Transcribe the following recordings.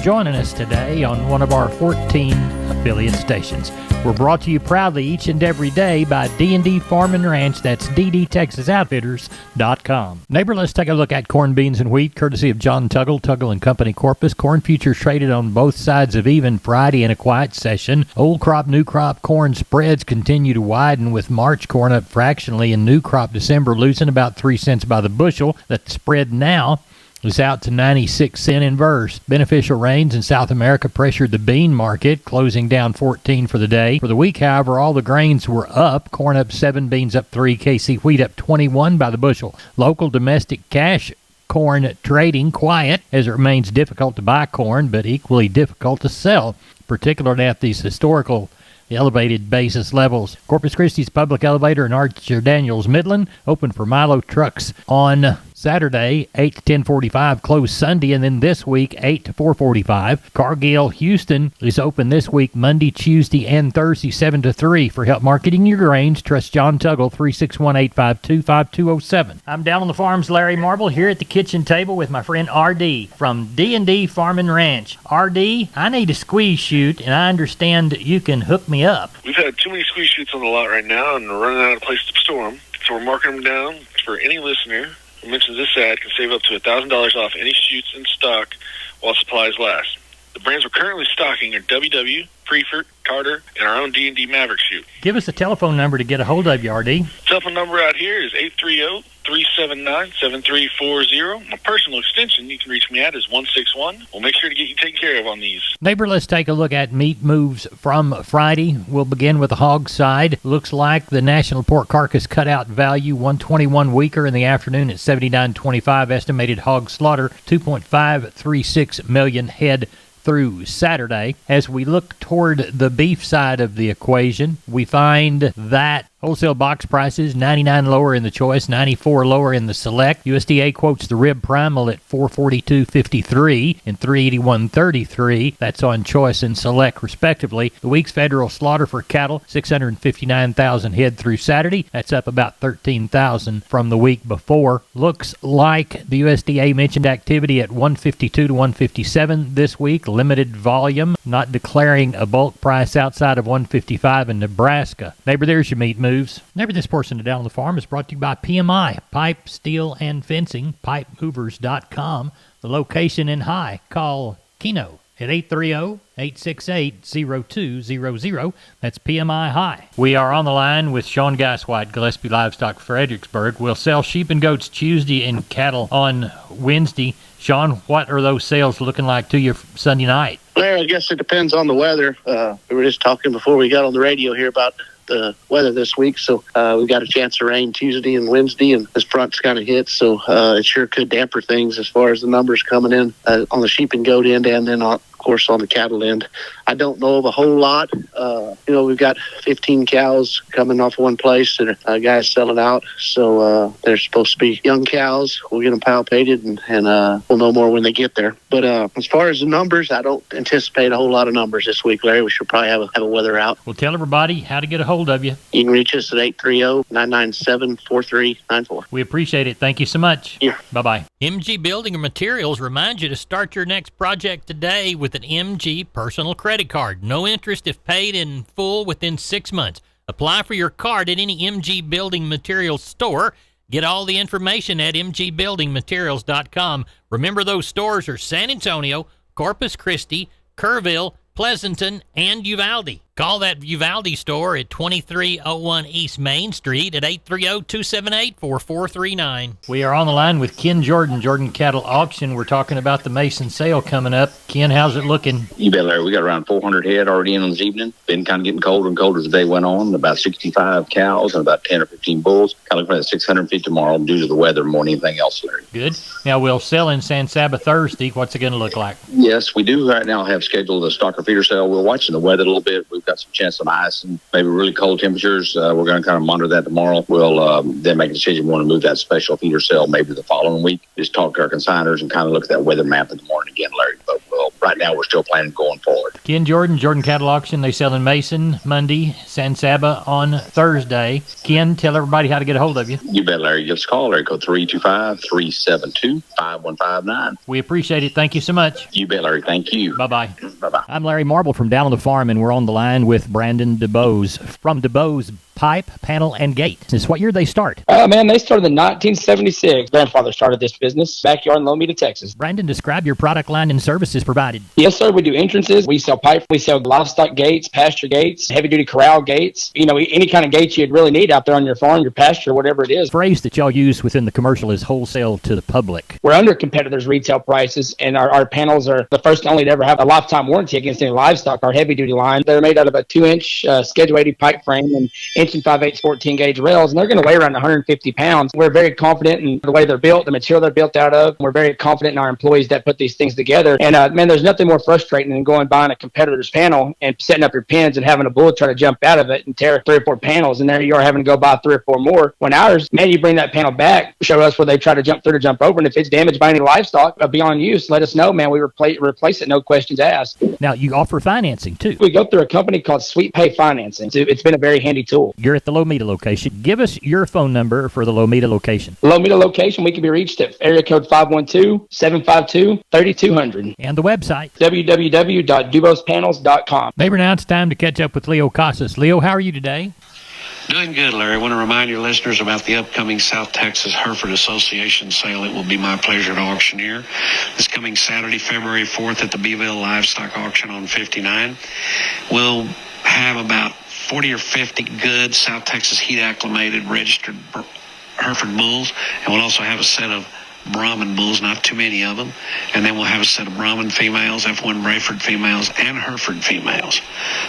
Joining us today on one of our 14 affiliate stations. We're brought to you proudly each and every day by D&D Farm and Ranch. That's ddtexasoutfitters.com. Neighbor, let's take a look at corn, beans, and wheat, courtesy of John Tuggle and Company Corpus. Corn futures traded on both sides of even Friday in a quiet session. Old crop, new crop corn spreads continue to widen, with March corn up fractionally and new crop December losing about 3 cents by the bushel. That spread now is out to 96 cent inverse. Beneficial rains in South America pressured the bean market, closing down 14 for the day. For the week, however, all the grains were up. Corn up 7, beans up 3, KC wheat up 21 by the bushel. Local domestic cash corn trading quiet, as it remains difficult to buy corn, but equally difficult to sell, particularly at these historical elevated basis levels. Corpus Christi's public elevator and Archer Daniels Midland open for Milo trucks on Saturday, 8 to 10:45, closed Sunday, and then this week, 8 to 4:45. Cargill Houston is open this week, Monday, Tuesday, and Thursday, 7 to 3. For help marketing your grains, trust John Tuggle, 361-852-5207. I'm down on the farm's Larry Marble here at the kitchen table with my friend R.D. from D&D Farm and Ranch. R.D., I need a squeeze chute, and I understand you can hook me up. We've had too many squeeze chutes on the lot right now, and we're running out of place to store them, so we're marking them down for any listener who mentions this ad can save up to $1,000 off any chutes in stock while supplies last. The brands we're currently stocking are WW, Preefert, Carter, and our own D&D Maverick chute. Give us a telephone number to get a hold of you, R.D. Telephone number out here is 830-379-7340. My personal extension you can reach me at is 161. We'll make sure to get you taken care of on these. Neighbor, let's take a look at meat moves from Friday. We'll begin with the hog side. Looks like the national pork carcass cutout value 121 weaker in the afternoon at 79.25. Estimated hog slaughter 2.536 million head through Saturday. As we look toward the beef side of the equation, we find that wholesale box prices, 99 lower in the choice, 94 lower in the select. USDA quotes the rib primal at 442.53 and 381.33. That's on choice and select respectively. The week's federal slaughter for cattle, 659,000 head through Saturday. That's up about 13,000 from the week before. Looks like the USDA mentioned activity at 152 to 157 this week. Limited volume, not declaring a bulk price outside of 155 in Nebraska. Neighbor, there's your meat moves. Neighbor, this portion of Down on the Farm is brought to you by PMI, Pipe, Steel, and Fencing, pipemovers.com. The location in High. Call Keno at 830-868-0200. That's PMI High. We are on the line with Sean Geiswhite, Gillespie Livestock, Fredericksburg. We'll sell sheep and goats Tuesday and cattle on Wednesday. Sean, what are those sales looking like to you Sunday night? Larry, I guess it depends on the weather. We were just talking before we got on the radio here about the weather this week, so we got a chance of rain Tuesday and Wednesday, and this front's kind of hit, so it sure could damper things as far as the numbers coming in on the sheep and goat end, and then of course on the cattle end. I don't know of a whole lot. We've got 15 cows coming off one place that a guy's selling out, so they're supposed to be young cows. We'll get them palpated, and we'll know more when they get there. But as far as the numbers, I don't anticipate a whole lot of numbers this week, Larry. We should probably have a weather out. Well, tell everybody how to get a hold of you. You can reach us at 830-997-4394. We appreciate it. Thank you so much. Yeah. Bye-bye. MG Building Materials reminds you to start your next project today with an MG personal credit card. No interest if paid in full within 6 months. Apply for your card at any MG Building Materials store. Get all the information at mgbuildingmaterials.com. Remember, those stores are San Antonio, Corpus Christi, Kerrville, Pleasanton, and Uvalde. Call that Uvalde store at 2301 East Main Street at 830-278-4439. We are on the line with Ken Jordan, Jordan Cattle Auction. We're talking about the Mason sale coming up. Ken, how's it looking? You bet, Larry. We got around 400 head already in on this evening. Been kind of getting colder and colder as the day went on. About 65 cows and about 10 or 15 bulls. Kind of looking at 650 tomorrow due to the weather more than anything else, Larry. Good. Now, we'll sell in San Saba Thursday. What's it going to look like? Yes, we do right now have scheduled a stocker feeder sale. We're watching the weather a little bit. We've got some chance of ice and maybe really cold temperatures. We're going to kind of monitor that tomorrow. We'll then make a decision. We want to move that special feeder sale maybe the following week. Just talk to our consigners and kind of look at that weather map in the morning again, Larry. But right now we're still planning going forward. Ken Jordan, Jordan Cattle Auction. They sell in Mason Monday, San Saba on Thursday. Ken, tell everybody how to get a hold of you. You bet, Larry. Just call Larry, code 325-372-5159. We appreciate it. Thank you so much. You bet, Larry. Thank you. Bye-bye. Bye-bye. I'm Larry Marble from Down on the Farm, and we're on the line with Brandon DeBose from DeBose Pipe, Panel, and Gate. This what year they start? Man, they started in 1976. Grandfather started this business, backyard in Lomita, Texas. Brandon, describe your product line and services provided. Yes, sir. We do entrances. We sell pipe. We sell livestock gates, pasture gates, heavy-duty corral gates. You know, any kind of gates you'd really need out there on your farm, your pasture, whatever it is. The phrase that y'all use within the commercial is wholesale to the public. We're under competitors' retail prices, and our panels are the first and only to ever have a lifetime warranty against any livestock. Our heavy-duty line, they're made out of a 2-inch Schedule 80 pipe frame and inch and 5/8 14-gauge rails, and they're going to weigh around 150 pounds. We're very confident in the way they're built, the material they're built out of. We're very confident in our employees that put these things together. And, man, there's nothing more frustrating than going buying a competitor's panel and setting up your pins and having a bull try to jump out of it and tear 3 or 4 panels, and there you are having to go buy 3 or 4 more. When ours, man, you bring that panel back, show us where they try to jump through to jump over, and if it's damaged by any livestock beyond use, let us know, man. We replace it, no questions asked. Now, you offer financing, too. We go through a company called Sweet Pay Financing. It's been a very handy tool. You're at the Lomita location. Give us your phone number for the Lomita location. Lomita location, we can be reached at area code 512-752-3200. And the website, www.dubospanels.com. Neighbor, now it's time to catch up with Leo Casas. Leo, how are you today? Doing good, Larry. I want to remind your listeners about the upcoming South Texas Hereford Association sale. It will be my pleasure to auctioneer this coming Saturday, February 4th at the Beeville Livestock Auction on 59. We'll have about 40 or 50 good South Texas heat acclimated registered Hereford bulls, and we'll also have a set of Brahman bulls, not too many of them, and then we'll have a set of Brahman females, F1 Brayford females, and Hereford females.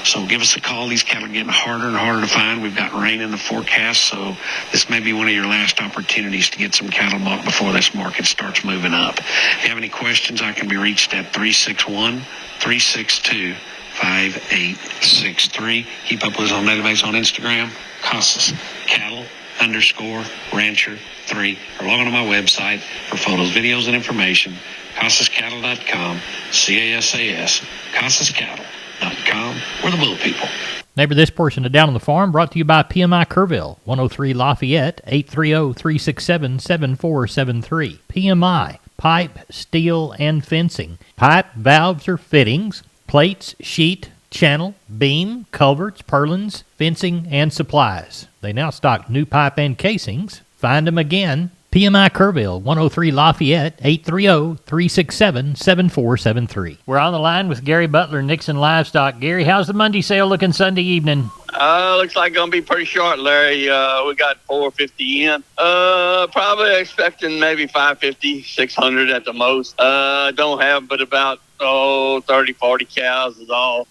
So give us a call. These cattle are getting harder and harder to find. We've got rain in the forecast, so this may be one of your last opportunities to get some cattle bought before this market starts moving up. If you have any questions, I can be reached at 361-362-5863. Keep up with us on database on Instagram, Casas Cattle _rancher 3, or log on to my website for photos, videos, and information, casascattle.com, CASAS, casascattle.com. We're the bull people. Neighbor, this portion of Down on the Farm brought to you by PMI Kerrville, 103 Lafayette, 830-367-7473. PMI, pipe, steel, and fencing. Pipe, valves, or fittings, plates, sheet, channel, beam, culverts, purlins, fencing, and supplies. They now stock new pipe and casings. Find them again. PMI Kerrville, 103 Lafayette, 830-367-7473. We're on the line with Gary Butler, Nixon Livestock. Gary, how's the Monday sale looking Sunday evening? Looks like gonna be pretty short, Larry. We got 450 in. Probably expecting maybe 550, 600 at the most. Don't have but about 30, 40 cows is all.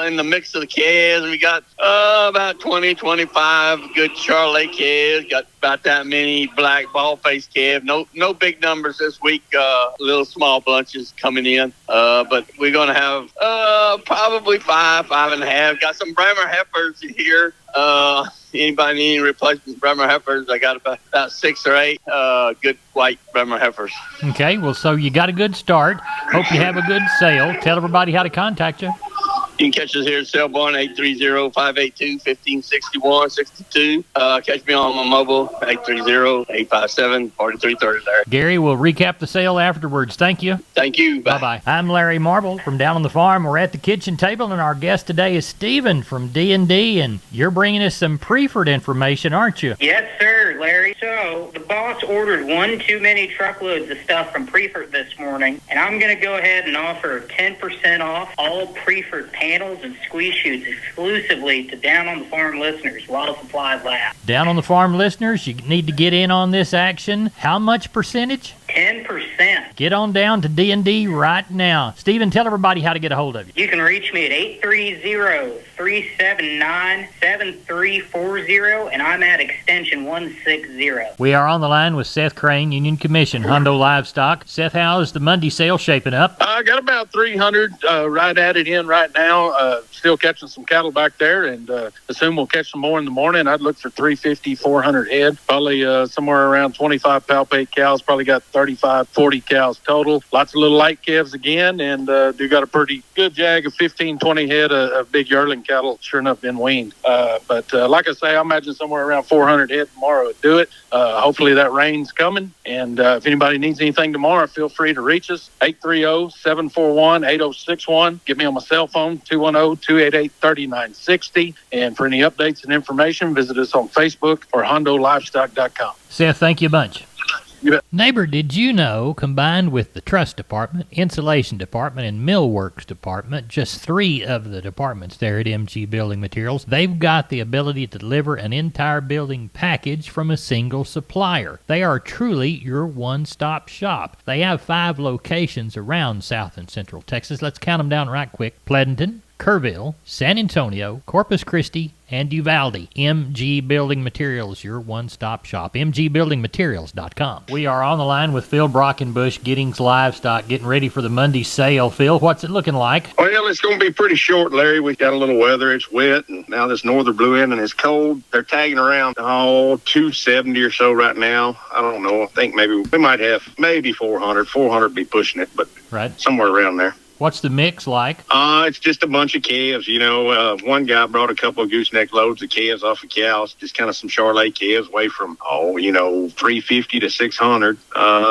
In the mix of the calves, we got about 20, 25 good Charolais calves. Got about that many black ball-faced calves. No big numbers this week. Little small bunches coming in. But we're gonna have probably 5.5. Got some Bremer heifers here. Anybody need any replacement Bremer heifers? I got about 6 or 8 good white Bremer heifers. Okay, well, so you got a good start. Hope you have a good sale. Tell everybody how to contact you. You can catch us here at Selborne, 830-582-1561-62. Catch me on my mobile, 830-857-4330 there. Gary will recap the sale afterwards. Thank you. Thank you. Bye. Bye-bye. I'm Larry Marble from Down on the Farm. We're at the kitchen table, and our guest today is Stephen from D&D, and you're bringing us some Preferred information, aren't you? Yes, sir, Larry. So the boss ordered one too many truckloads of stuff from Preferred this morning, and I'm going to go ahead and offer 10% off all Preferred panels and squeeze chutes exclusively to Down on the Farm listeners while supplies last. Down on the Farm listeners, you need to get in on this action. How much percentage? 10%. Get on down to D&D right now. Stephen, tell everybody how to get a hold of you. You can reach me at 830-379-7340, and I'm at extension 160. We are on the line with Seth Crane, Union Commission, Hondo Livestock. Seth, how is the Monday sale shaping up? I got about 300 right at it in right now. Still catching some cattle back there, and assume we'll catch some more in the morning. I'd look for 350, 400 head. Probably somewhere around 25 palpate cows. Probably got 30 35, 40 cows total. Lots of little light calves again, and do got a pretty good jag of 15, 20 head of big yearling cattle, sure enough, been weaned. But like I say, I imagine somewhere around 400 head tomorrow would do it. Hopefully that rain's coming, and if anybody needs anything tomorrow, feel free to reach us, 830-741-8061. Get me on my cell phone, 210-288-3960. And for any updates and information, visit us on Facebook or HondoLivestock.com. Seth, thank you a bunch. You bet. Neighbor, did you know, combined with the truss department, insulation department, and millworks department, just 3 of the departments there at MG Building Materials, they've got the ability to deliver an entire building package from a single supplier. They are truly your one-stop shop. They have 5 locations around South and Central Texas. Let's count them down right quick. Pleasanton, Kerrville, San Antonio, Corpus Christi, and Uvalde. MG Building Materials, your one-stop shop. MGBuildingMaterials.com. We are on the line with Phil Brockenbush, Giddings Livestock, getting ready for the Monday sale. Phil, what's it looking like? Well, it's going to be pretty short, Larry. We've got a little weather. It's wet, and now this northern blew in, and it's cold. They're tagging around, 270 or so right now. I don't know. I think maybe we might have maybe 400. 400 be pushing it, but right, somewhere around there. What's the mix like? It's just a bunch of calves. One guy brought a couple of gooseneck loads of calves off of cows, just kind of some Charolais calves, weigh from 350 to 600.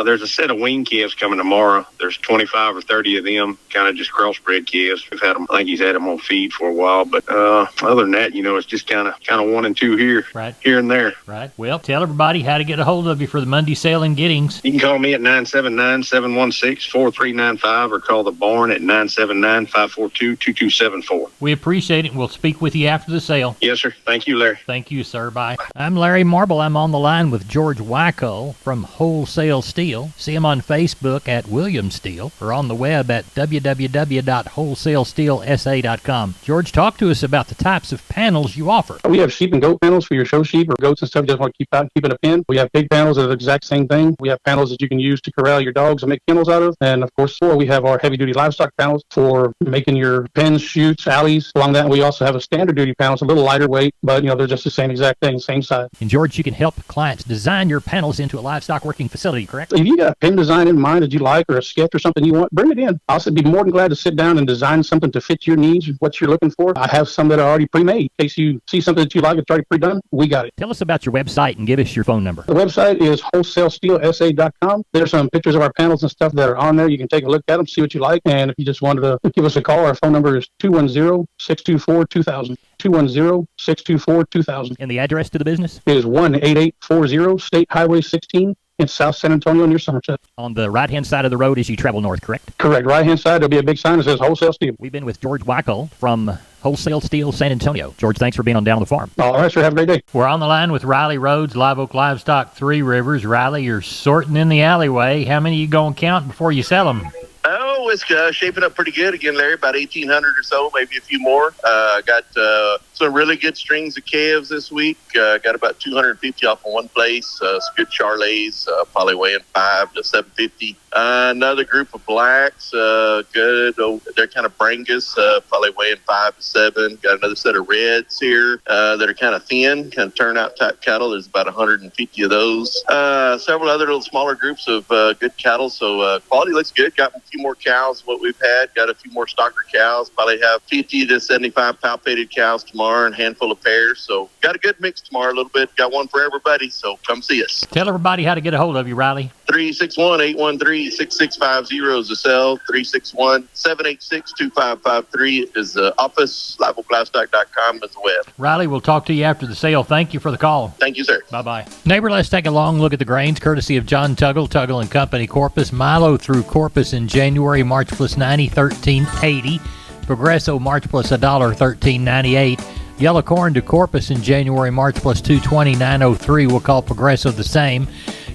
There's a set of wean calves coming tomorrow. There's 25 or 30 of them, kind of just crossbred calves. We've had them. I think he's had them on feed for a while, but other than that, it's just kind of 1 and 2 here, right, here and there. Right. Well, tell everybody how to get a hold of you for the Monday sale in Giddings. You can call me at 979-716-4395 or call the barn at 979-542-2274. We appreciate it. We'll speak with you after the sale. Yes, sir. Thank you, Larry. Thank you, sir. Bye. I'm Larry Marble. I'm on the line with George Wyckoll from Wholesale Steel. See him on Facebook at William Steel or on the web at www.wholesalesteelsa.com. George, talk to us about the types of panels you offer. We have sheep and goat panels for your show sheep or goats and stuff you just want to keep out and keep in a pen. We have big panels that are the exact same thing. We have panels that you can use to corral your dogs and make kennels out of. And of course, we have our heavy duty livestock panels for making your pens, chutes, alleys. Along that, we also have a standard duty panel. It's a little lighter weight, but they're just the same exact thing, same size. And George, you can help clients design your panels into a livestock working facility, correct? If you got a pen design in mind that you like or a sketch or something you want, bring it in. I'll be more than glad to sit down and design something to fit your needs, what you're looking for. I have some that are already pre-made. In case you see something that you like that's already pre-done, we got it. Tell us about your website and give us your phone number. The website is wholesalesteelsa.com. There's some pictures of our panels and stuff that are on there. You can take a look at them, see what you like, and if you just wanted to give us a call, our phone number is 210-624-2000. 210-624-2000. And the address to the business? It is 18840 State Highway 16 in South San Antonio near Somerset. On the right-hand side of the road as you travel north, correct? Correct. Right-hand side, there'll be a big sign that says Wholesale Steel. We've been with George Wyckoll from Wholesale Steel San Antonio. George, thanks for being on Down the Farm. All right, sir. Have a great day. We're on the line with Riley Rhodes, Live Oak Livestock, Three Rivers. Riley, you're sorting in the alleyway. How many you going to count before you sell them? Oh, it's shaping up pretty good again, Larry. About 1,800 or so, maybe a few more. Got some really good strings of calves this week. Got about 250 off in one place. Some good Charolais, probably weighing 5 to 750. Another group of blacks, good. They're kind of Brangus, probably weighing 5 to 7. Got another set of reds here that are kind of thin, kind of turnout type cattle. There's about 150 of those. Several other little smaller groups of good cattle. So quality looks good. Got a few more cows than what we've had. Got a few more stocker cows. Probably have 50 to 75 palpated cows tomorrow and a handful of pairs. So got a good mix tomorrow a little bit. Got one for everybody. So come see us. Tell everybody how to get a hold of you, Riley. 361-813-6650 is the cell. 361-786-2553 is the office. LiveOakLivestock.com is the web. Riley, we'll talk to you after the sale. Thank you for the call. Thank you, sir. Bye-bye. Neighbor, let's take a long look at the grains, courtesy of John Tuggle, Tuggle and Company, Corpus. Milo through Corpus in January, March plus 90, $13.80. Progresso, March plus $1, $13.98. Yellow corn to Corpus in January, March plus $2.20, $9.03. We'll call Progresso the same.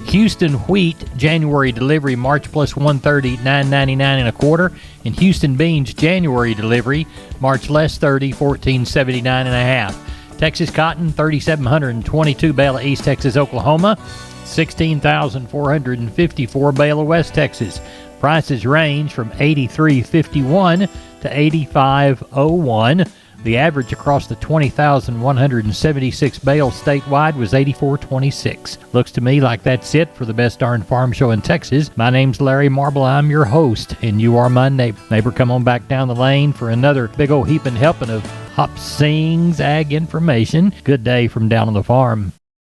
Houston wheat, January delivery, March plus $1.30, $9.99 and a quarter. And Houston beans, January delivery, March less 30, $14.79 and a half. Texas cotton, 3,722 bale of East Texas, Oklahoma, 16,454 bale of West Texas. Prices range from $83.51 to $85.01. The average across the 20,176 bales statewide was 84.26. Looks to me like that's it for the best darn farm show in Texas. My name's Larry Marble. I'm your host, and you are my neighbor. Come on back down the lane for another big old heaping helping of Hop Sings Ag information. Good day from down on the farm.